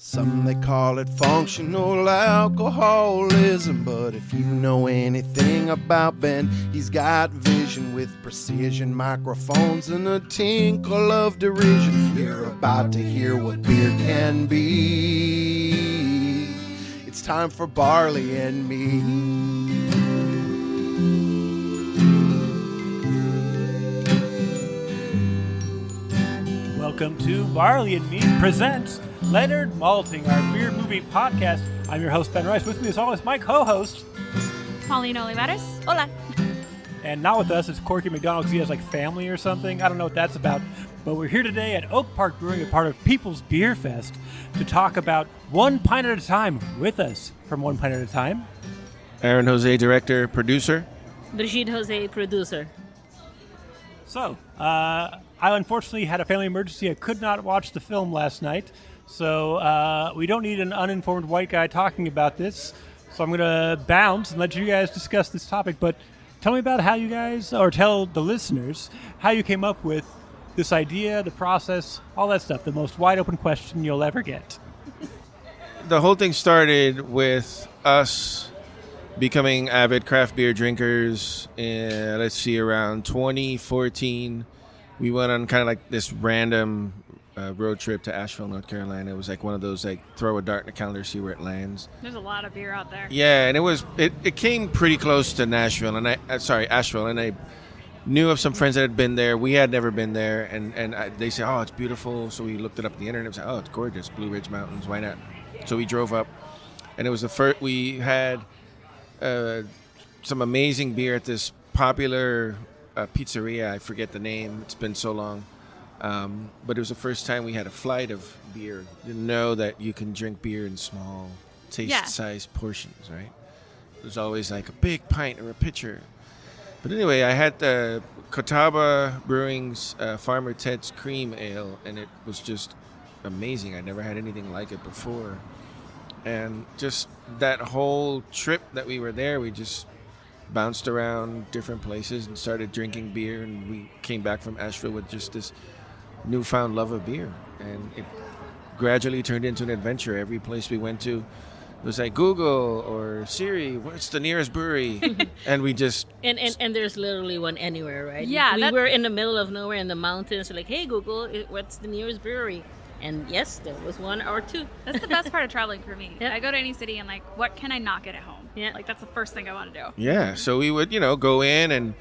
Some they call it functional alcoholism, but if you know anything about Ben, he's got vision with precision, microphones and a tinkle of derision. You're about to hear what beer can be. It's time for Barley and me. Welcome to Barley and Me presents Leonard Malting, our beer movie podcast. I'm your host, Ben Rice. With me as always, my co-host, Paulina Olivares. Hola. And not with us, it's Corky McDonnell because he has like family or something. I don't know what that's about. But we're here today at Oak Park Brewing, a part of People's Beer Fest, to talk about One Pint at a Time. With us from One Pint at a Time, Aaron Jose, director, producer. Brigitte Hose, producer. So, I unfortunately had a family emergency. I could not watch the film last night. So we don't need an uninformed white guy talking about this. So I'm going to bounce and let you guys discuss this topic. But tell me about how you guys, or tell the listeners, how you came up with this idea, the process, all that stuff. The most wide open question you'll ever get. The whole thing started with us becoming avid craft beer drinkers in, around 2014. We went on kind of like this random road trip to Asheville, North Carolina. It was like one of those, like, throw a dart in the calendar, see where it lands. There's a lot of beer out there. Yeah, and it came pretty close to Asheville, and I knew of some friends that had been there. We had never been there, and they said, oh, it's beautiful. So we looked it up on the internet and said, oh, it's gorgeous, Blue Ridge Mountains, why not? So we drove up, and it was the first, we had some amazing beer at this popular pizzeria. I forget the name. It's been so long. But it was the first time we had a flight of beer. Didn't know that you can drink beer in small taste-sized portions, right? There's always like a big pint or a pitcher. But anyway, I had the Catawba Brewing's Farmer Ted's Cream Ale, and it was just amazing. I never had anything like it before. And just that whole trip that we were there, we just bounced around different places and started drinking beer, and we came back from Asheville with just this newfound love of beer, and it gradually turned into an adventure. Every place we went to, it was like Google or Siri, what's the nearest brewery? And we just and there's literally one anywhere, right? Yeah, we were in the middle of nowhere in the mountains, like, hey Google, what's the nearest brewery? And yes, there was one or two. That's the best part of traveling for me. Yep. I go to any city and, like, what can I not get at home? Yeah. Like, that's the first thing I want to do. yeah. So we would, go in and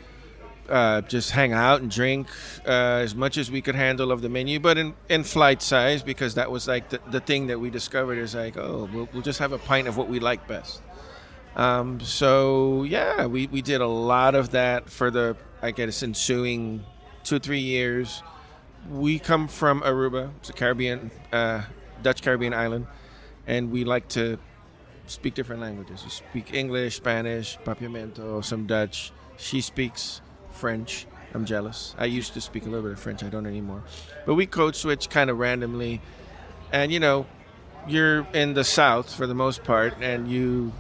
just hang out and drink as much as we could handle of the menu, but in flight size, because that was like the thing that we discovered is like, oh, we'll just have a pint of what we like best. So yeah, we did a lot of that for the, I guess, ensuing 2-3 years. We come from Aruba. It's a Caribbean, Dutch Caribbean island, and we like to speak different languages. We speak English, Spanish, Papiamento, some Dutch. She speaks French. I'm jealous. I used to speak a little bit of French. I don't anymore. But we code switch kind of randomly. And, you're in the South for the most part, and you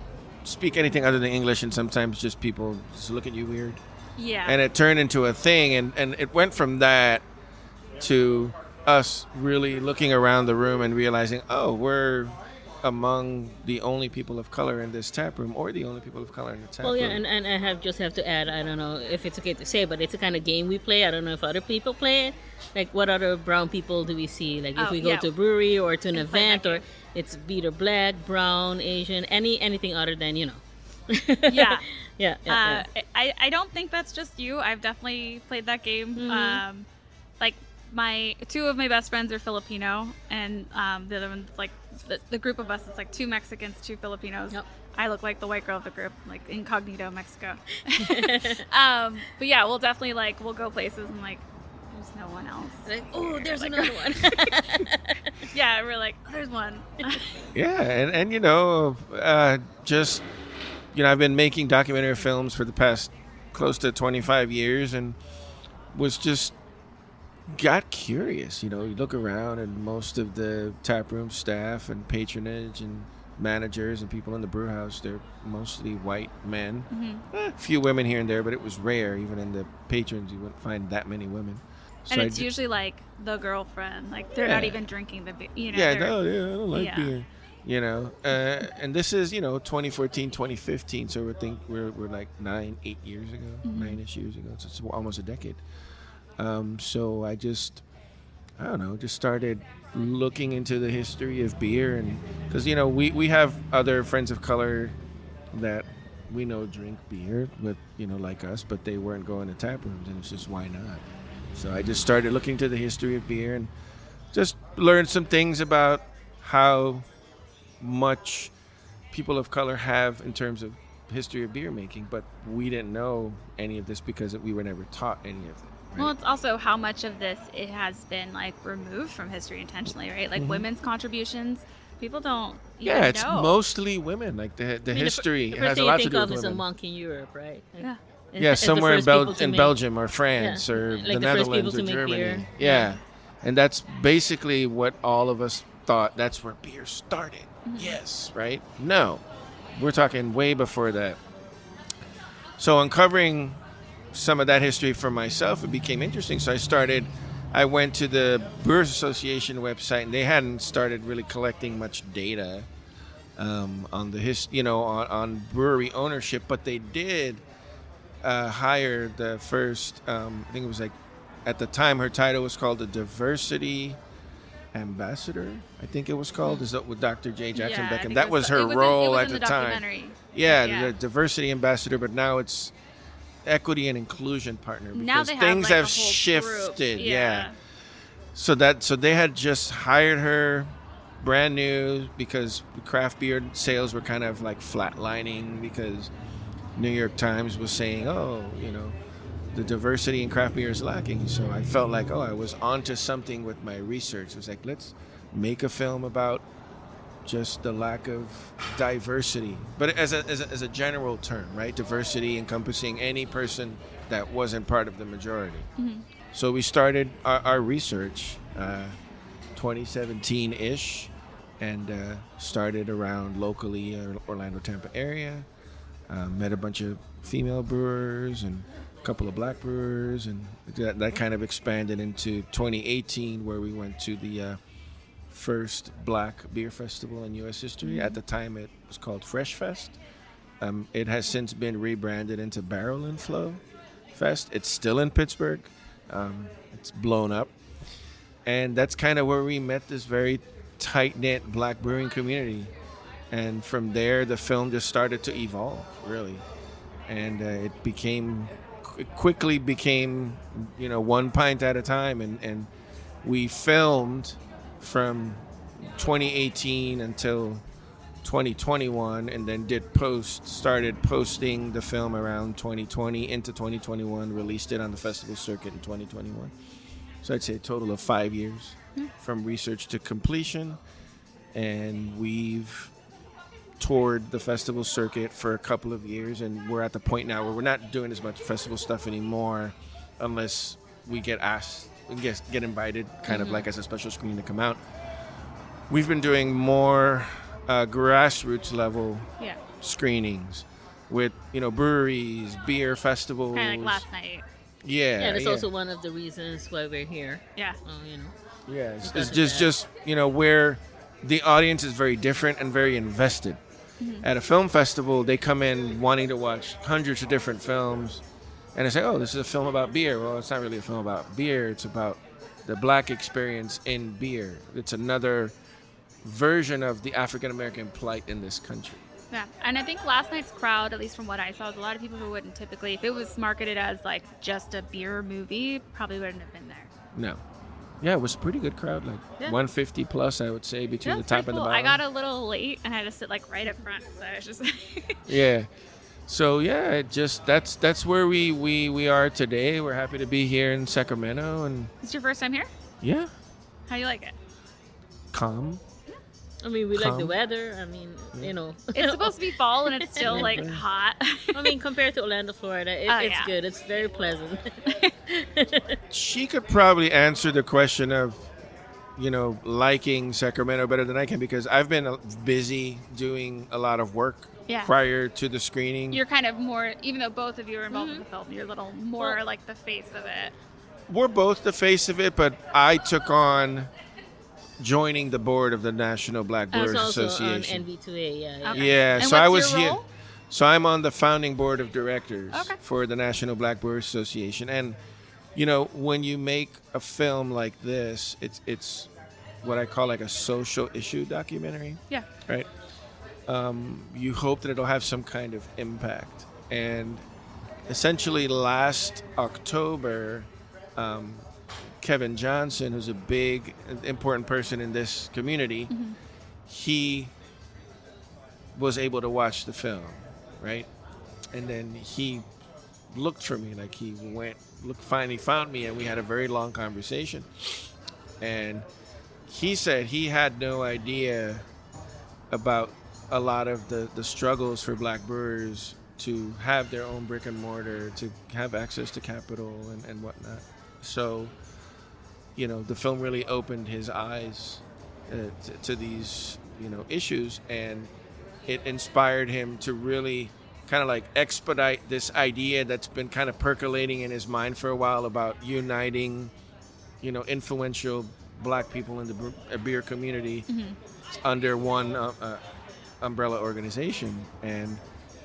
speak anything other than English, and sometimes just people just look at you weird. Yeah. And it turned into a thing, and it went from that to us really looking around the room and realizing, oh, we're among the only people of color in this tap room, or the only people of color in the tap room. Well, yeah, and I just have to add, I don't know if it's okay to say, but it's a kind of game we play. I don't know if other people play it. Like, what other brown people do we see? Like, if we go to a brewery or to an event, or it's either black, brown, Asian, anything other than, Yeah. yeah. I don't think that's just you. I've definitely played that game. Mm-hmm. Like, two of my best friends are Filipino, and the other one's like the group of us. It's like 2 Mexicans, 2 Filipinos. Yep. I look like the white girl of the group, like incognito Mexico. But yeah, we'll definitely we'll go places and there's no one else. Like, oh, there's another one. Yeah, we're like, there's one. Yeah, and just I've been making documentary films for the past close to 25 years, and was just got curious. You look around, and most of the taproom staff and patronage and managers and people in the brew house, they're mostly white men. Mm-hmm. A few women here and there, but it was rare. Even in the patrons, you wouldn't find that many women. And it's usually like the girlfriend, like they're not even drinking the beer. You know, I don't like beer. Yeah. And this is 2014, 2015, so we're like 8 years ago, 9ish years ago. So it's almost a decade. So I just started looking into the history of beer, and because we have other friends of color that we know drink beer with like us, but they weren't going to tap rooms, and it's just, why not? So I just started looking into the history of beer and just learned some things about how much people of color have in terms of history of beer making, but we didn't know any of this because we were never taught any of it. Right? Well, it's also how much of this it has been like removed from history intentionally, right? Like women's contributions, people don't even know. It's mostly women. Like the history the has first a lot thing to do you with think of is a women. monk in Europe, right? Like, Yeah, somewhere in make- Belgium or France or like the the first Netherlands people or to make Germany. beer. Yeah, and that's basically what all of us thought. That's where beer started. Yes, right? No, we're talking way before that. So uncovering some of that history for myself, it became interesting. So I went to the Brewers Association website, and they hadn't started really collecting much data on the on brewery ownership, but they did hire the first. I think it was like, at the time, her title was called the Diversity Ambassador. I think it was called. Is that with Dr. J. Jackson Beckham? That was her role at the time. Yeah, the Diversity Ambassador, but now it's Equity and Inclusion Partner, because now they things have, have a whole shifted. Group. Yeah. So they had just hired her brand new because craft beer sales were kind of like flatlining because New York Times was saying, the diversity in craft beer is lacking. So I felt like, I was onto something with my research. It was like, let's make a film about just the lack of diversity, but as a general term, right? Diversity encompassing any person that wasn't part of the majority. So we started our research 2017-ish, and started around locally Orlando, Tampa area. Met a bunch of female brewers and a couple of black brewers, and that kind of expanded into 2018, where we went to the first black beer festival in U.S. history. At the time, it was called Fresh Fest. It has since been rebranded into Barrel and Flow Fest. It's still in Pittsburgh. It's blown up. And that's kind of where we met this very tight-knit black brewing community. And from there, the film just started to evolve, really. And it quickly became, one pint at a time. And we filmed from 2018 until 2021, and then started posting the film around 2020 into 2021, released it on the festival circuit in 2021. So I'd say a total of 5 years from research to completion. And we've toured the festival circuit for a couple of years, and we're at the point now where we're not doing as much festival stuff anymore unless we get asked and get invited, kind of like as a special screening to come out. We've been doing more grassroots level screenings with breweries, beer festivals. Kind of like last night. Yeah, that's also one of the reasons why we're here. Yeah. Yeah, it's just where the audience is very different and very invested. At a film festival, they come in wanting to watch hundreds of different films, and they say, this is a film about beer. Well, it's not really a film about beer. It's about the black experience in beer. It's another version of the African-American plight in this country. Yeah, and I think last night's crowd, at least from what I saw, was a lot of people who wouldn't typically, if it was marketed as like just a beer movie, probably wouldn't have been there. No. Yeah, it was a pretty good crowd, like 150 plus, I would say, between the top and the bottom. I got a little late and I had to sit like right up front, so I was just Yeah. So yeah, that's where we are today. We're happy to be here in Sacramento, and Is this your first time here? Yeah. How do you like it? Calm. I mean, we like the weather. I mean, It's supposed to be fall and it's still like hot. I mean, compared to Orlando, Florida, it's good. It's very pleasant. She could probably answer the question of, liking Sacramento better than I can, because I've been busy doing a lot of work prior to the screening. You're kind of more, even though both of you are involved in the film, you're a little more like the face of it. we're both the face of it, but I took on joining the board of the National Black I was Brewers also Association. on NB2A, yeah. Okay. Yeah, And so I what's was your here. role? So I'm on the founding board of directors Okay. for the National Black Brewers Association, and when you make a film like this, it's what I call like a social issue documentary, Yeah. right? You hope that it'll have some kind of impact, and essentially last October, Kevin Johnson, who's a big, important person in this community, he was able to watch the film, right? And then he looked for me, like he finally found me, and we had a very long conversation. And he said he had no idea about a lot of the struggles for black brewers to have their own brick and mortar, to have access to capital and whatnot. So, the film really opened his eyes to these, issues, and it inspired him to really kind of like expedite this idea that's been kind of percolating in his mind for a while about uniting, influential black people in the beer community under one umbrella organization. And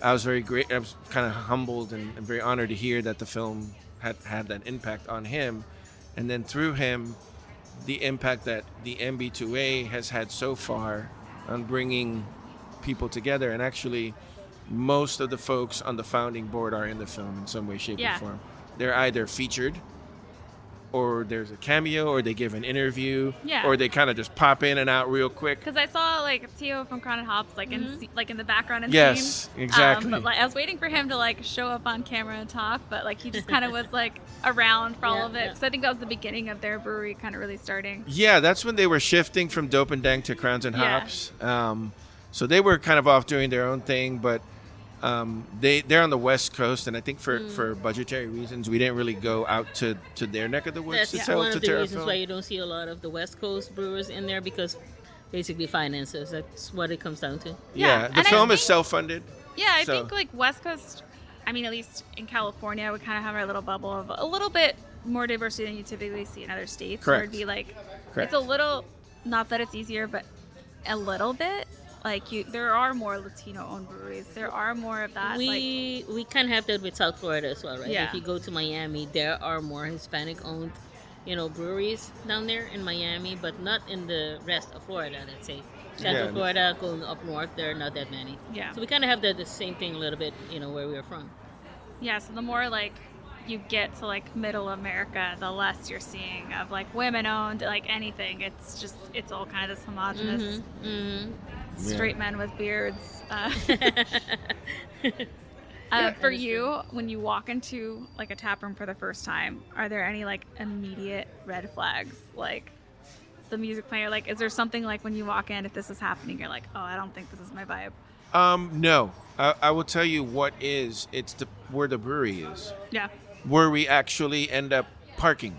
I was I was kind of humbled and very honored to hear that the film had that impact on him. And then through him, the impact that the MB2A has had so far on bringing people together. And actually, most of the folks on the founding board are in the film in some way, shape, or form. They're either featured, or there's a cameo, or they give an interview, or they kind of just pop in and out real quick. Because I saw like Tio from Crown and Hops in the background and Yes, scenes. exactly. But I was waiting for him to show up on camera and talk, but he just kind of was around for all of it. Because I think that was the beginning of their brewery kind of really starting. Yeah, that's when they were shifting from Dope and Dank to Crowns and Hops. So they were kind of off doing their own thing, but they're on the West Coast, and I think for budgetary reasons, we didn't really go out to their neck of the woods. That's to one of the Terra reasons Film. why you don't see a lot of the West Coast brewers in there, because basically finances. That's what it comes down to. Yeah, the and I film is think- self-funded. Yeah, I So- think West Coast, at least in California, we kind of have our little bubble of a little bit more diversity than you typically see in other states. Where it'd Correct. be Correct. it's a little, not that it's easier, but a little bit. There are more Latino-owned breweries. There are more of that. We kind of have that with South Florida as well, right? Yeah. If you go to Miami, there are more Hispanic-owned, breweries down there in Miami, but not in the rest of Florida, let's say. Central Yeah. Florida, going up north, there are not that many. Yeah. So we kind of have the same thing a little bit, where we are from. Yeah, so the more you get to middle America, the less you're seeing of women-owned, anything. It's all kind of this homogenous straight men with beards. For you, when you walk into a tap room for the first time, are there any immediate red flags? The music player, is there something when you walk in, if this is happening, you're like, oh, I don't think this is my vibe? No. I will tell you what is. It's where the brewery is. Yeah. Where we actually end up parking.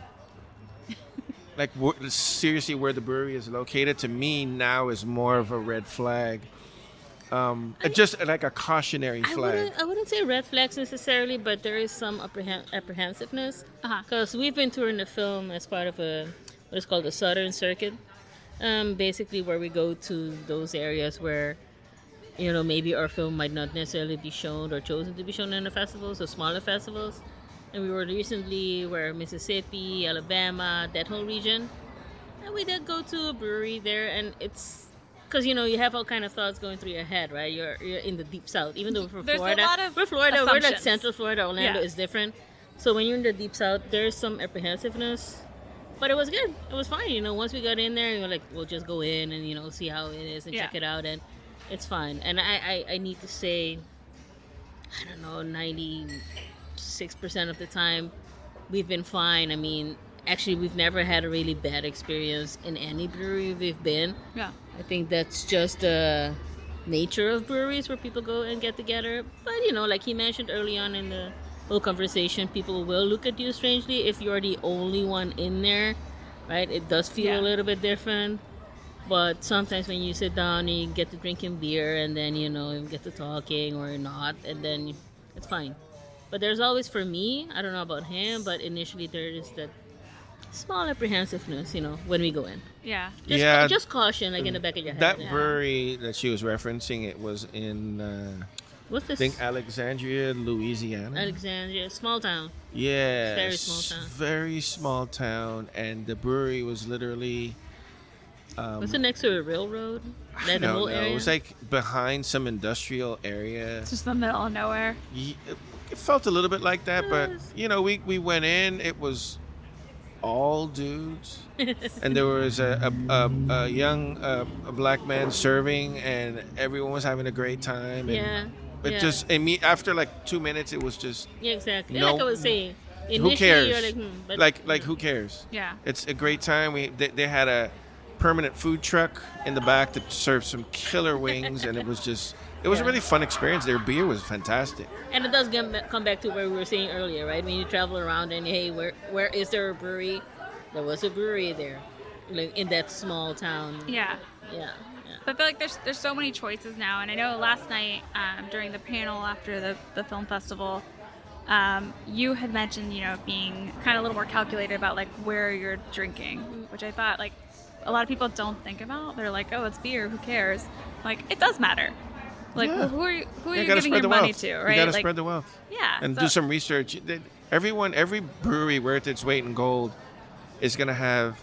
Seriously, where the brewery is located, to me now is more of a red flag. Just like a cautionary flag. I wouldn't say red flags necessarily, but there is some apprehensiveness. Uh-huh. Because we've been touring the film as part of what is called the Southern Circuit. Basically where we go to those areas where, maybe our film might not necessarily be shown or chosen to be shown in the festivals or smaller festivals. And we were recently Mississippi, Alabama, that whole region. And we did go to a brewery there, and it's because you have all kind of thoughts going through your head, right? You're in the deep south, even though There's a lot of we're like assumptions. Central Florida. Orlando Yeah. is different. So when you're in the deep south, there's some apprehensiveness, but it was good. It was fine. Once we got in there, you're like, we'll just go in and see how it is and check it out, and it's fine. And I need to say, I don't know, 96% of the time, we've been fine. Actually, we've never had a really bad experience in any brewery we've been. Yeah. I think that's just the nature of breweries where people go and get together. But, like he mentioned early on in the whole conversation, people will look at you strangely if you're the only one in there, right? It does feel a little bit different. But sometimes when you sit down and you get to drinking beer and then, you get to talking or not, and then it's fine. But there's always, for me, I don't know about him, but initially there is that small apprehensiveness, when we go in. Yeah. Just caution, like in the back of your head. That Yeah. brewery that she was referencing, it was in, What's I this? think, Alexandria, Louisiana. Alexandria, small town. Yeah. Very small town. Very small town. And the brewery was literally... Was it next to a railroad? That the no, whole no. area? It was like behind some industrial area. It's just the middle of nowhere. It felt a little bit like that, but Yes. we went in. It was all dudes, and there was a young a black man serving, and everyone was having a great time. And Yeah. It yeah. just after like 2 minutes, it was just Yeah, exactly. No- Like I was saying. who Initially, cares? You're like, but, like who cares? Yeah. It's a great time. They had a permanent food truck in the back that served some killer wings, and it was a really fun experience. Their beer was fantastic. And it does come back to where we were saying earlier, right? When you travel around and hey, where is there a brewery? There was a brewery there, like in that small town. Yeah. Yeah. But I feel like there's so many choices now, and I know last night during the panel after the film festival, you had mentioned being kind of a little more calculated about like where you're drinking, which I thought like a lot of people don't think about. They're like, oh, it's beer, who cares? Like it does matter. Like Yeah. who are you gotta giving spread your the money wealth. to, right? You gotta like, spread the wealth. yeah, And so- do some research. Every brewery worth its weight in gold is going to have,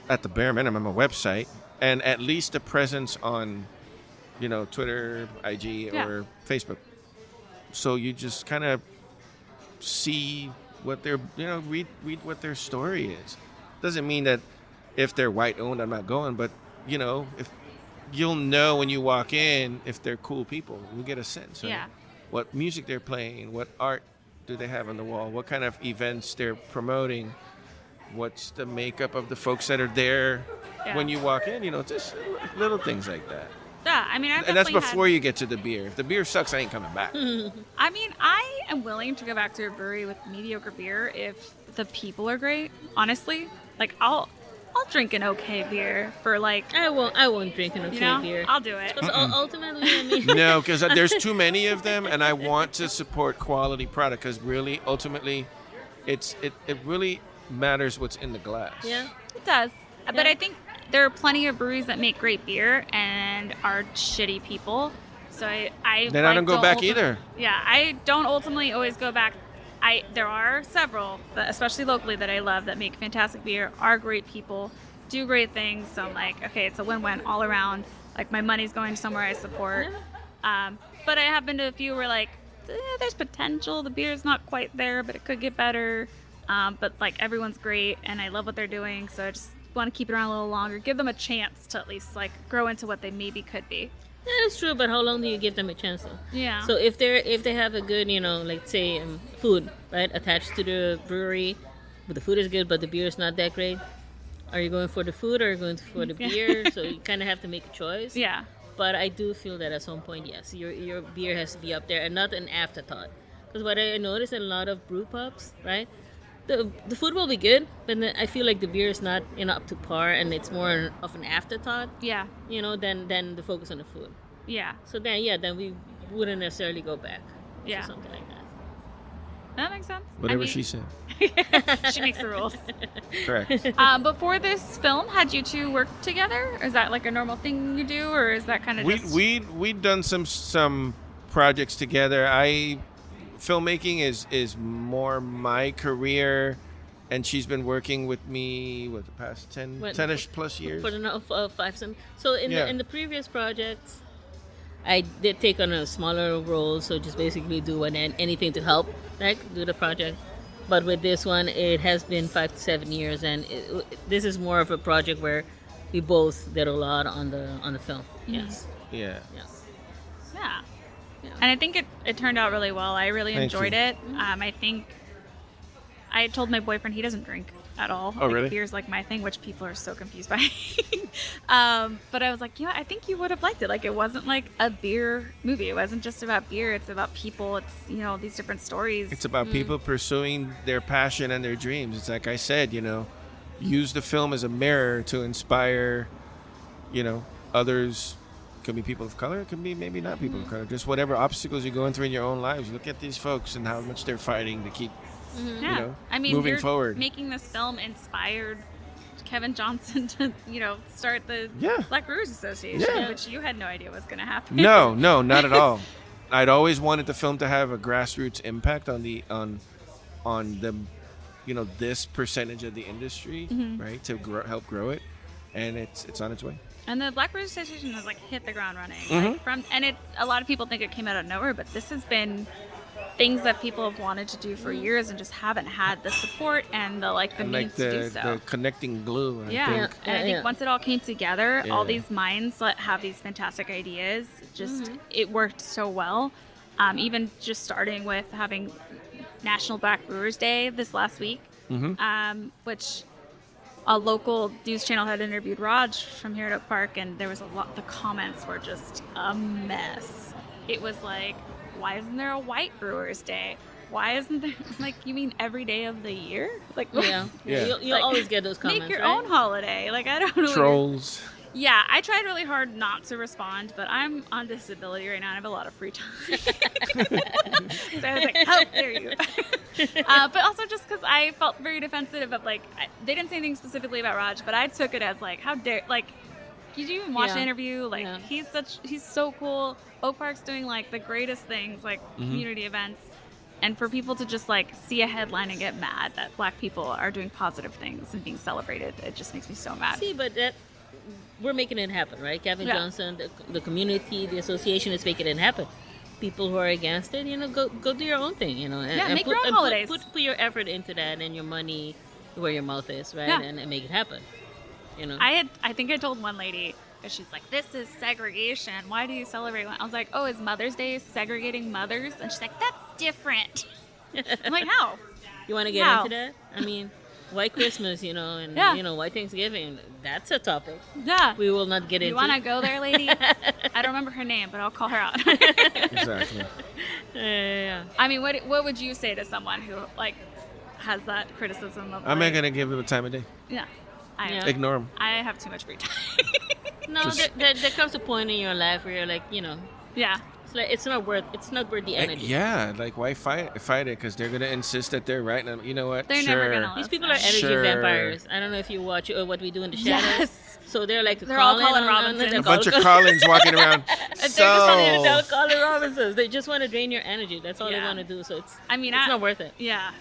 at the bare minimum, a website and at least a presence on, Twitter, IG, Yeah. or Facebook. So you just kind of see what their, read what their story is. Doesn't mean that if they're white owned, I'm not going, but if you'll know when you walk in if they're cool people, you get a sense of Yeah. what music they're playing, what art do they have on the wall, what kind of events they're promoting, what's the makeup of the folks that are there Yeah. when you walk in, just little things like that. Yeah, I mean, I've And that's definitely before you get to the beer. If the beer sucks, I ain't coming back. I mean, I am willing to go back to a brewery with mediocre beer if the people are great. Honestly, like I'll drink an okay beer for like I won't drink an okay beer. I'll do it. Because ultimately, I mean, No, because there's too many of them, and I want to support quality product because really, ultimately, it really matters what's in the glass. yeah. It does. But Yeah. I think there are plenty of breweries that make great beer and are shitty people. So I Then I don't go back either. Yeah, I don't ultimately always go back. There are several, especially locally, that I love that make fantastic beer, are great people, do great things. So I'm like, okay, it's a win-win all around. Like my money's going somewhere I support. But I have been to a few where like there's potential. The beer's not quite there, but it could get better. But like everyone's great, and I love what they're doing. So I just want to keep it around a little longer, give them a chance to at least like grow into what they maybe could be. That is true, but how long do you give them a chance though? Yeah. So if they have a good, like say food, right, attached to the brewery, but the food is good, but the beer is not that great, are you going for the food or are you going for the beer? So you kind of have to make a choice. Yeah. But I do feel that at some point, yes, your beer has to be up there and not an afterthought. Because what I notice in a lot of brew pubs, right, the food will be good, but then I feel like the beer is not up to par, and it's more of an afterthought, Yeah. than the focus on the food. Yeah. So then we wouldn't necessarily go back. Yeah. To something like that. That makes sense. Whatever I mean, she said. she makes the rules. Correct. Before this film, had you two work together? Is that like a normal thing you do, or is that kind of just... We'd done some projects together. Filmmaking is more my career, and she's been working with me the past 10-ish plus years. For the 5 7. So Yeah. in the previous projects, I did take on a smaller role, so just basically do anything to help, like do the project. But with this one, it has been 5 to 7 years, and this is more of a project where we both did a lot on the film. Yes. Yeah. Yeah. Yeah. And I think it turned out really well. I really Thank enjoyed you. it. I think I told my boyfriend he doesn't drink at all. Oh, like, really? Beer's like my thing, which people are so confused by. But I was like, I think you would have liked it. Like, it wasn't like a beer movie. It wasn't just about beer. It's about people. It's, these different stories. It's about people pursuing their passion and their dreams. It's like I said, use the film as a mirror to inspire, others. It could be people of color. It could be maybe not people of color. Just whatever obstacles you're going through in your own lives. Look at these folks and how much they're fighting to keep Yeah. You know, I mean, moving you're forward. making this film inspired Kevin Johnson to, start the Yeah. Black Brewers Association, Yeah. which you had no idea was going to happen. No, not at all. I'd always wanted the film to have a grassroots impact on the this percentage of the industry, right? To help grow it, and it's on its way. And the Black Brewers Association has hit the ground running. And it's a lot of people think it came out of nowhere, but this has been things that people have wanted to do for years and just haven't had the support and the means to do so. The connecting glue. I think. And I think once it all came together, all Yeah. these minds that have these fantastic ideas, just it worked so well. Even just starting with having National Black Brewers Day this last week, which a local news channel had interviewed Raj from here at Oak Park, and there was a lot. The comments were just a mess. It was like, why isn't there a White Brewers Day? Why isn't there you mean every day of the year? Yeah. You'll always get those comments. Make your right? own holiday. I don't know. Trolls. Yeah, I tried really hard not to respond, but I'm on disability right now and I have a lot of free time. So I was like, how dare you? But also just because I felt very defensive of they didn't say anything specifically about Raj, but I took it as how dare, did you even watch the interview? He's so cool. Oak Park's doing the greatest things, community events. And for people to just see a headline and get mad that Black people are doing positive things and being celebrated, it just makes me so mad. See, but we're making it happen, right? Kevin Johnson, the community, the association is making it happen. People who are against it, go do your own thing, and make your own holidays. Put your effort into that and your money where your mouth is, right? Yeah. And make it happen. I think I told one lady, because she's like, this is segregation. Why do you celebrate one? I was like, oh, is Mother's Day segregating mothers? And she's like, that's different. I'm like, how? You want to get into that? I mean, White Christmas, and White Thanksgiving, that's a topic. Yeah. We will not get into. You want to go there, lady? I don't remember her name, but I'll call her out. Exactly. Yeah. I mean, what would you say to someone who has that criticism of? I'm not gonna give him a time of day. Yeah. Ignore him. I have too much free time. No, there comes a point in your life where you're Yeah. It's not worth the energy. Why fight it? Because they're gonna insist that they're right. And you know what? They're never gonna listen. These people are energy vampires. I don't know if you watch What We Do in the Shadows. Yes. So they're they're all Colin Robinson. A bunch of Collins walking around. They're Colin Robinsons. They just want to drain your energy. That's all they want to do. So it's not worth it. Yeah.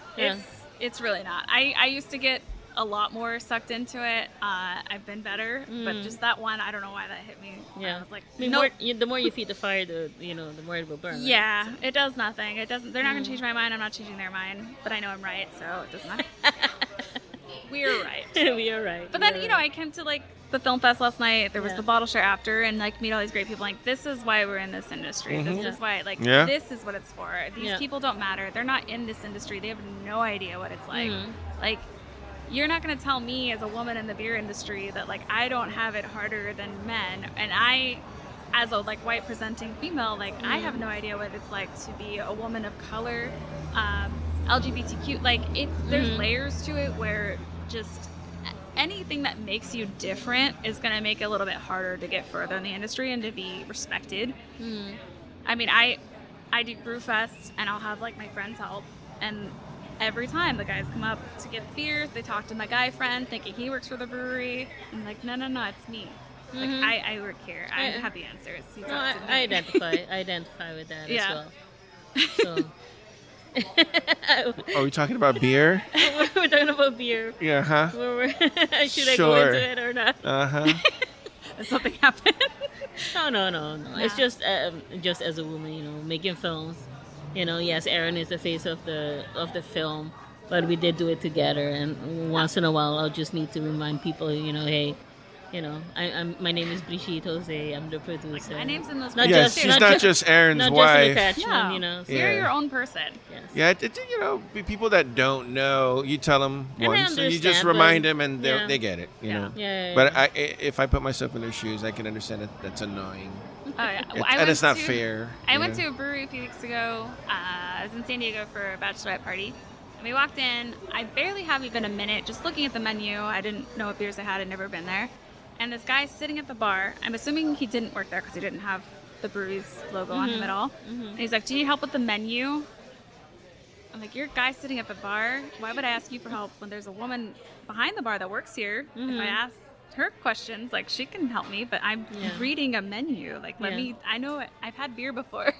It's really not. I used to get a lot more sucked into it. I've been better, but just that one, I don't know why that hit me. Yeah, I was like, nope. The more you feed the fire, the more it will burn. Yeah, right? It does nothing. It doesn't. They're not gonna change my mind. I'm not changing their mind, but I know I'm right, so it doesn't matter. We're right. We are right. But then I came to the film fest last night. There was the bottle share after, and meet all these great people. This is why we're in this industry. This is why this is what it's for. These people don't matter. They're not in this industry. They have no idea what it's like. You're not going to tell me as a woman in the beer industry that I don't have it harder than men, and I, as a white presenting female, I have no idea what it's like to be a woman of color, LGBTQ. There's layers to it where just anything that makes you different is going to make it a little bit harder to get further in the industry and to be respected. I mean, I do brew fest, and I'll have my friends help, and every time the guys come up to get beers, they talk to my guy friend thinking he works for the brewery. I'm like, no, it's me. I work here. I have the answers. I identify with that as well. So. Are we talking about beer? We're talking about beer. Yeah, huh? Should I go into it or not? Has something happened? No. It's just as a woman, making films. Yes, Aaron is the face of the film, but we did do it together. And once in a while, I'll just need to remind people, hey, my name is Brigitte Hose. I'm the producer. My name's in those. She's not just Aaron's wife. Not just an attachment, So you're your own person. Yes. Yeah, people that don't know, you tell them once, and you just remind them, and they get it. Yeah. But if I put myself in their shoes, I can understand that that's annoying. Oh, yeah. And it's not fair. I went to a brewery a few weeks ago. I was in San Diego for a bachelorette party. And we walked in. I barely have even a minute just looking at the menu. I didn't know what beers they had. I'd never been there. And this guy sitting at the bar, I'm assuming he didn't work there because he didn't have the brewery's logo on him at all. And he's like, do you need help with the menu? I'm like, you're a guy sitting at the bar. Why would I ask you for help when there's a woman behind the bar that works here? If I ask her questions, like, she can help me, but I'm reading a menu. Like, I know I've had beer before.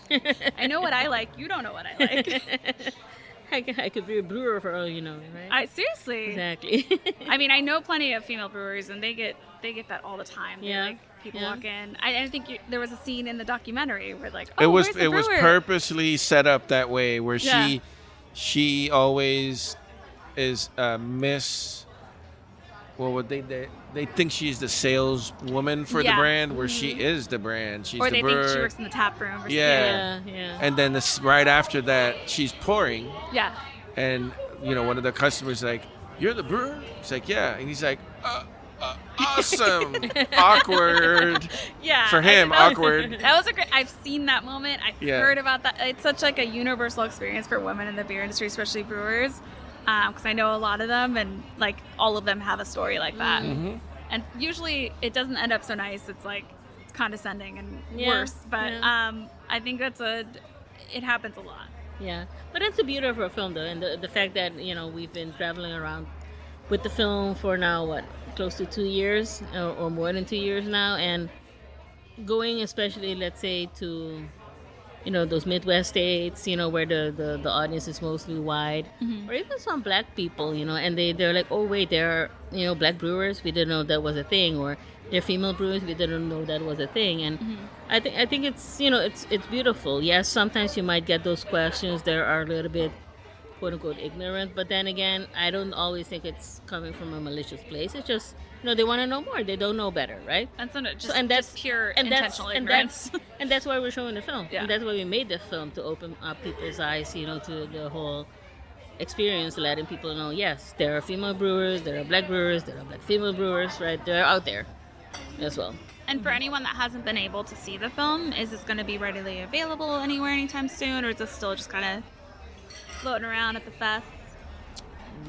I know what I like. You don't know what I like. I could be a brewer for all you know, right? Seriously. Exactly. I mean, I know plenty of female brewers, and they get that all the time. They, like, people walk in. I think there was a scene in the documentary where, like, oh, it where's the was brewer? purposely set up that way, where she always is Miss. Well, what they think she's the saleswoman for the brand, where she is the brand. She's or the they brewer. think she works in the tap room. Or Yeah. And then right after that, she's pouring. Yeah. And one of the customers is like, "You're the brewer?" He's like, "Yeah." And he's like, "Awesome." Awkward. Yeah. For him, awkward. That was a great. I've seen that moment. I've heard about that. It's such like a universal experience for women in the beer industry, especially brewers. Because I know a lot of them, and like all of them have a story like that. Mm-hmm. And usually it doesn't end up so nice. It's like condescending and worse. But I think it happens a lot. Yeah, but that's the beauty of our film, though, and the fact that we've been traveling around with the film for now close to 2 years or more than 2 years now, and going especially, let's say, to those Midwest states, where the audience is mostly white, or even some black people, and they're like, oh wait, there are black brewers, we didn't know that was a thing, or they're female brewers, we didn't know that was a thing. And I think it's it's beautiful. Yes, sometimes you might get those questions that are a little bit quote unquote ignorant, but then again, I don't always think it's coming from a malicious place. It's just they want to know more. They don't know better, right? And so that's pure intentional ignorance. And that's why we're showing the film. Yeah. And that's why we made the film, to open up people's eyes, to the whole experience, letting people know, yes, there are female brewers, there are black brewers, there are black female brewers, right? They're out there as well. And for anyone that hasn't been able to see the film, is this going to be readily available anywhere anytime soon, or is this still just kind of floating around at the fest?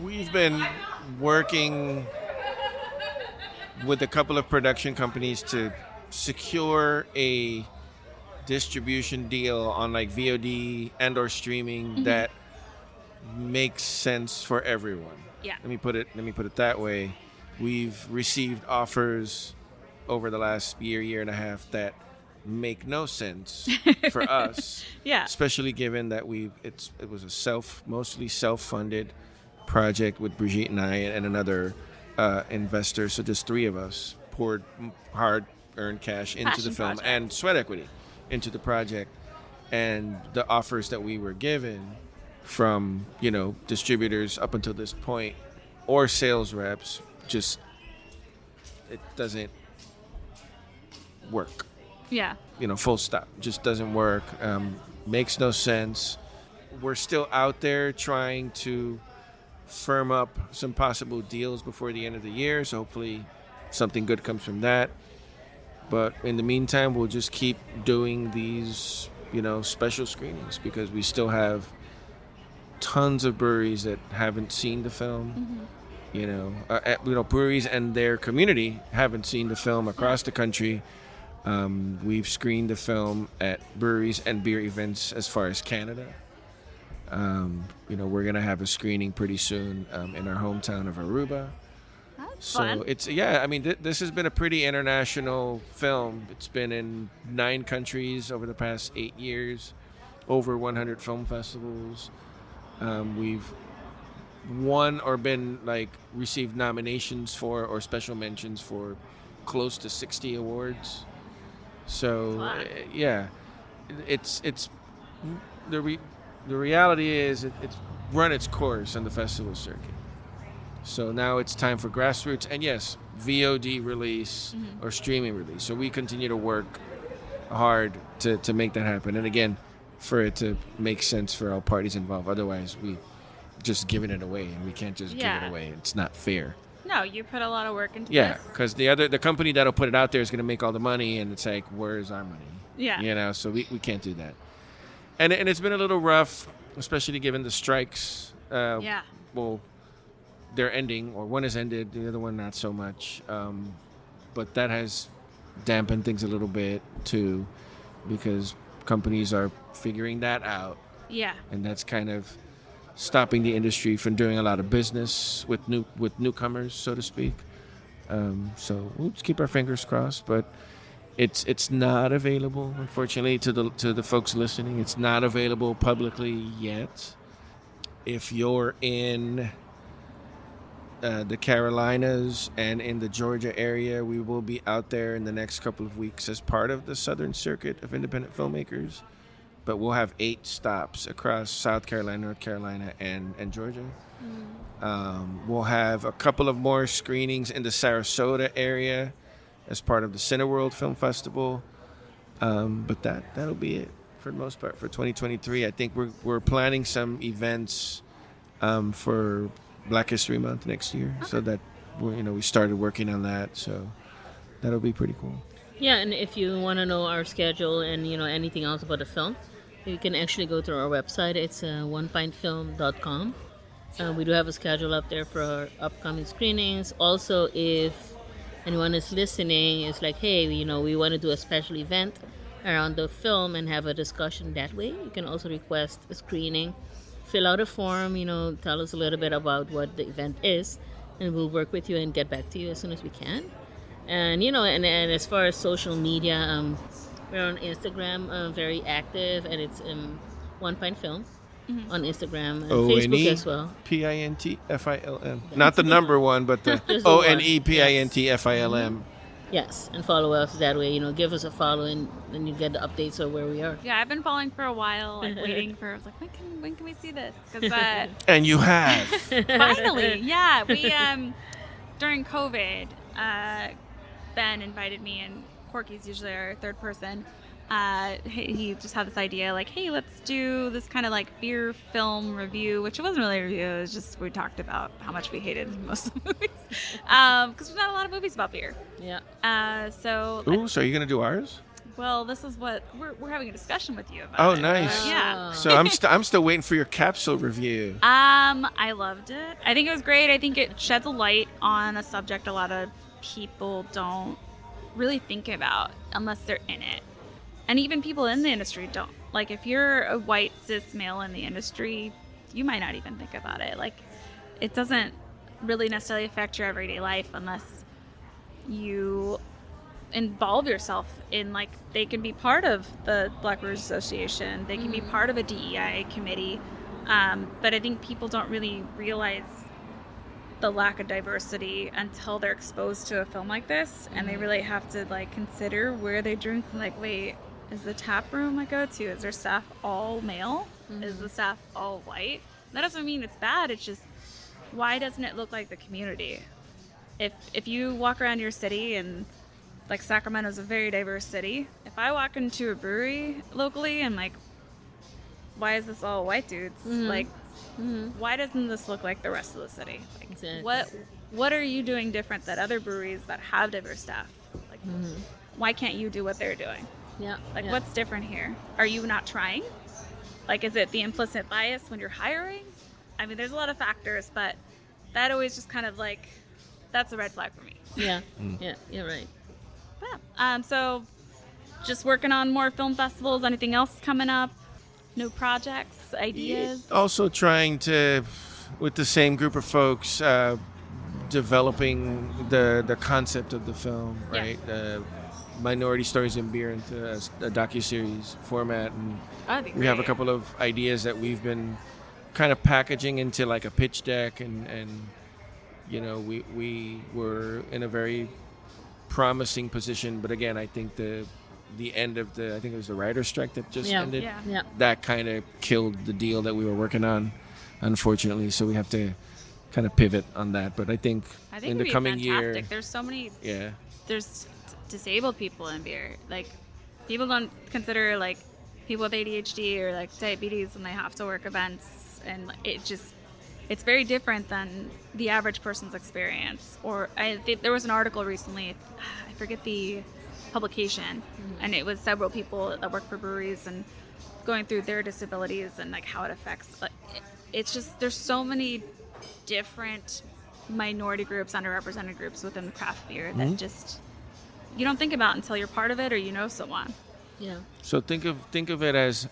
We've been working with a couple of production companies to secure a distribution deal on like VOD and or streaming that makes sense for everyone. Yeah. Let me put it that way. We've received offers over the last year and a half that make no sense for us. Yeah. Especially given that it was a mostly self-funded project with Brigitte and I and another investor. So just three of us poured hard-earned cash into the film and sweat equity into the project. And the offers that we were given from distributors up until this point, or sales reps, just it doesn't work. Yeah. Full stop. Just doesn't work. Makes no sense. We're still out there trying to firm up some possible deals before the end of the year. So hopefully something good comes from that. But in the meantime, we'll just keep doing these, special screenings, because we still have tons of breweries that haven't seen the film. Breweries and their community haven't seen the film across the country. We've screened the film at breweries and beer events as far as Canada. We're gonna have a screening pretty soon in our hometown of Aruba. That's So fun. it's this has been a pretty international film. It's been in 9 countries over the past 8 years, over 100 film festivals. We've won or been received nominations for or special mentions for close to 60 awards. So Wow. it's the reality is it's run its course on the festival circuit. So now it's time for grassroots and yes, VOD release or streaming release. So we continue to work hard to make that happen. And again, for it to make sense for all parties involved. Otherwise, we just giving it away, and we can't just give it away. It's not fair. No, you put a lot of work into Yeah, this. because the company that'll put it out there is going to make all the money, and it's like, where's our money? Yeah. So we can't do that. And it's been a little rough, especially given the strikes. Yeah. Well, they're ending, or one has ended, the other one not so much. But that has dampened things a little bit too, because companies are figuring that out, Yeah. and that's kind of stopping the industry from doing a lot of business with newcomers, so to speak. So we'll just keep our fingers crossed, but it's not available, unfortunately, to the folks listening. It's not available publicly yet. If you're in the Carolinas and in the Georgia area, we will be out there in the next couple of weeks as part of the Southern Circuit of Independent Filmmakers. But we'll have 8 stops across South Carolina, North Carolina, and Georgia. We'll have a couple of more screenings in the Sarasota area as part of the Cineworld Film Festival. But that'll be it for the most part for 2023. I think we're planning some events for Black History Month next year, so that we started working on that. So that'll be pretty cool. Yeah, and if you want to know our schedule and anything else about the film, you can actually go to our website. It's onepintfilm.com. We do have a schedule up there for our upcoming screenings. Also, if anyone is listening, it's like, hey, we want to do a special event around the film and have a discussion that way, you can also request a screening. Fill out a form, tell us a little bit about what the event is, and we'll work with you and get back to you as soon as we can. And, and as far as social media, we're on Instagram, very active, and it's One Pint Film on Instagram and Facebook as well. ONEPINTFILM. Not the number one, but the ONEPINTFILM. Yes, and follow us that way. Give us a follow, and then you get the updates of where we are. Yeah, I've been following for a while, waiting for. I was like, when can we see this? Because and you have finally, yeah. We during COVID, Ben invited me, and Corky's usually our third person. He just had this idea, like, hey, let's do this kind of like beer film review, which it wasn't really a review. It was just we talked about how much we hated most of the movies, because there's not a lot of movies about beer. Yeah. So are you gonna do ours? Well, this is what we're having a discussion with you about. Oh, it. nice. Yeah. So I'm still waiting for your capsule review. I loved it. I think it was great. I think it sheds a light on a subject a lot of people don't really think about unless they're in it. And even people in the industry don't. Like, if you're a white cis male in the industry, you might not even think about it. Like, it doesn't really necessarily affect your everyday life unless you involve yourself in, like, they can be part of the Black Brewers Association. They can be part of a DEI committee. But I think people don't really realize the lack of diversity until they're exposed to a film like this. And they really have to, like, consider where they drink. Like, wait, is the tap room I go to, is their staff all male? Is the staff all white? That doesn't mean it's bad. It's just, why doesn't it look like the community? If you walk around your city, and like Sacramento's a very diverse city, if I walk into a brewery locally and like, why is this all white dudes? Like, why doesn't this look like the rest of the city? Like, exactly. What are you doing different that other breweries that have diverse staff? Like, why can't you do what they're doing? Yeah. Like, what's different here? Are you not trying? Like, is it the implicit bias when you're hiring? I mean, there's a lot of factors, but that always just kind of like, that's a red flag for me. Yeah. Yeah, you're right. Yeah. So just working on more film festivals. Anything else coming up? New projects, ideas? Also trying to, with the same group of folks, developing the concept of the film, right? Minority stories in beer into a docuseries format, and we have a couple of ideas that we've been kind of packaging into like a pitch deck, and we were in a very promising position, but again, I think the end of I think it was the writer's strike that just ended. Yeah. That kind of killed the deal that we were working on, unfortunately. So we have to kind of pivot on that. But I think in the coming year, there's so many. Yeah. There's disabled people in beer. Like, people don't consider like people with ADHD or like diabetes when they have to work events, and it's very different than the average person's experience. Or I think there was an article recently, I forget the publication, and it was several people that work for breweries and going through their disabilities and like how it affects. It's just, there's so many different minority groups, underrepresented groups within the craft beer that just you don't think about until you're part of it or you know someone. Yeah. So think of it as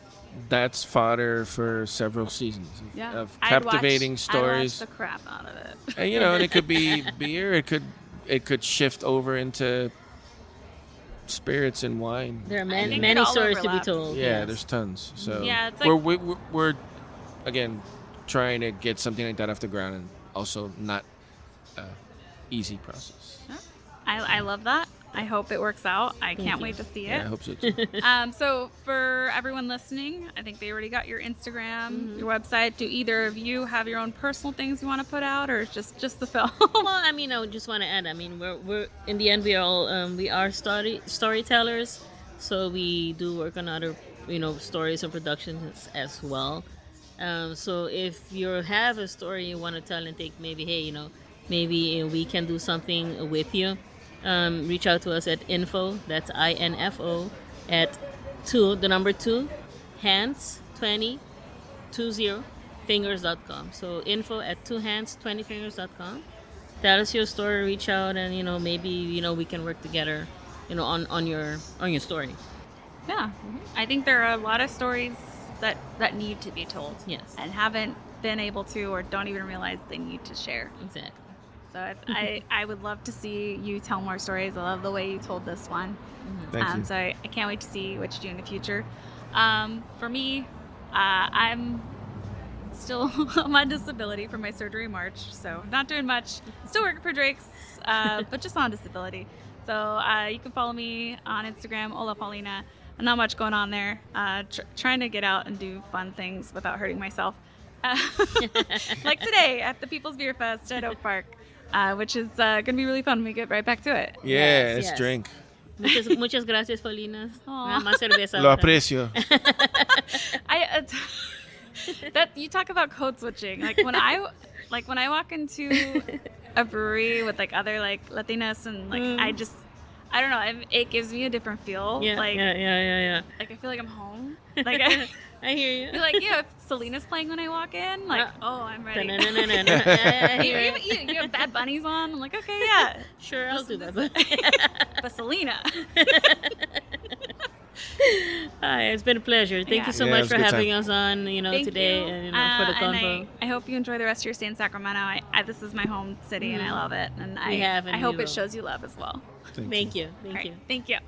that's fodder for several seasons of captivating stories. I'd watch the crap out of it. And and it could be beer. It could shift over into spirits and wine. There are think many it all stories to be overlaps. told. Yeah, yes. there's tons. So Yeah, it's like- we're again trying to get something like that off the ground, and also not easy process. I love that. I hope it works out. I can't wait to see Yeah, I it. hope so too. So for everyone listening, I think they already got your Instagram, your website. Do either of you have your own personal things you want to put out, or just the film? Well, I mean, I just want to add. I mean, we're in the end, we are storytellers, so we do work on other stories and productions as well. So if you have a story you want to tell and think maybe, hey, maybe we can do something with you. Reach out to us at info, that's INFO, at 2 hands 20 fingers.com. So info at 2hands20fingers.com. Tell us your story, reach out, and maybe we can work together on your story. Yeah, I think there are a lot of stories that need to be told. Yes. And haven't been able to, or don't even realize they need to share. Exactly. So I would love to see you tell more stories. I love the way you told this one. Thank you. So I can't wait to see what you do in the future. For me, I'm still on my disability from my surgery in March, so not doing much. Still working for Drake's, but just on disability. So you can follow me on Instagram, Ola Paulina. Not much going on there. Trying to get out and do fun things without hurting myself. Like today at the People's Beer Fest at Oak Park, which is going to be really fun when we get right back to it. Yeah, Yes. let's drink. Muchas gracias, Paulina. Aw. Más cerveza Lo ahora. aprecio. That you talk about code switching. Like when I walk into a brewery with other Latinas and I don't know, it gives me a different feel. Yeah, yeah. Like I feel like I'm home. I hear you. You're like, if Selena's playing when I walk in, I'm ready. I hear you. You have Bad Bunnies on. I'm like, okay, yeah, Sure, I'll do that. but Selena. Hi, it's been a pleasure. Thank Yeah. you so Yeah, it much was for a good having time. us on, Thank today, you. and for the And convo. I hope you enjoy the rest of your stay in Sacramento. This is my home city, and I love it. And I have, and hope we it will. shows you love as well. Thank you. All right, thank you.